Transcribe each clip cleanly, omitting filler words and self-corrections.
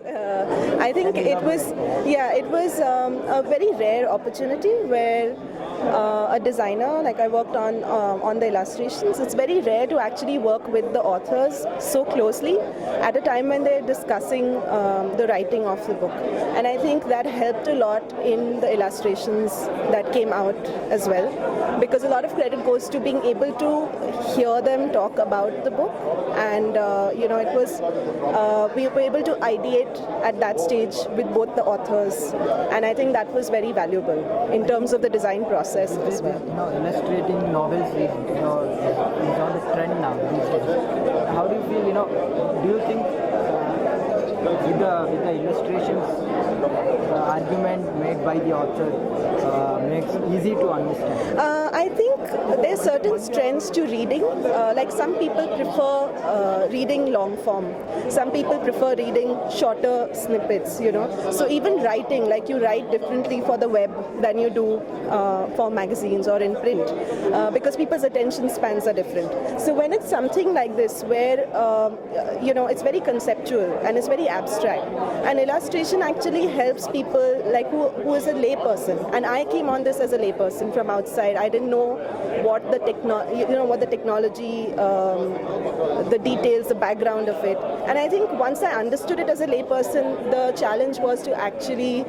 I think it was a very rare opportunity where a designer, like I worked on the illustrations. It's very rare to actually work with the authors so closely at a time when they're discussing the writing of the book. And I think that helped a lot in the illustrations that came out as well, because a lot of credit goes to being able to hear them talk about the book, and it was we were able to ideate at that stage with both the authors, and I think that was very valuable in terms of the design process as well. Illustrating novels is on the trend now these days. How do you feel? Do you think with the illustrations, the argument made by the author makes easy to understand? I think there's certain strengths to reading. Like some people prefer reading long form. Some people prefer reading shorter snippets, So even writing, like you write differently for the web than you do for magazines or in print, because people's attention spans are different. So when it's something like this where, it's very conceptual and it's very abstract, and illustration actually helps people like who is a lay person. And I came on this as a lay person from outside. I didn't know what the technology, the details, the background of it. And I think once I understood it as a lay person, the challenge was to actually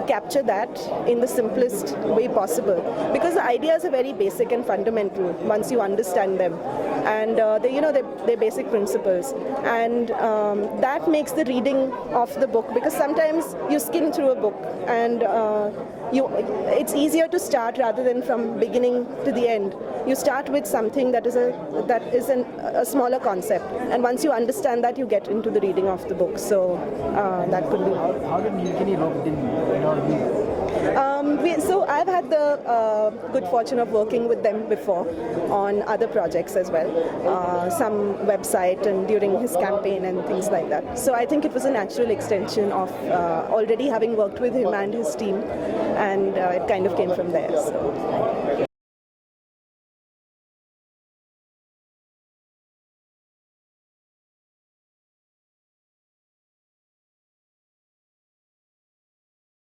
capture that in the simplest way possible, because the ideas are very basic and fundamental once you understand them, and they're basic principles, and that makes the reading of the book, because sometimes you skim through a book and it's easier to start rather than from beginning to the end. You start with something that is a smaller concept, and once you understand that, you get into the reading of the book. So that could be. How did Nilgiri roped in So I've had the good fortune of working with them before on other projects as well, some website and during his campaign and things like that. So I think it was a natural extension of already having worked with him and his team, and it kind of came from there. So.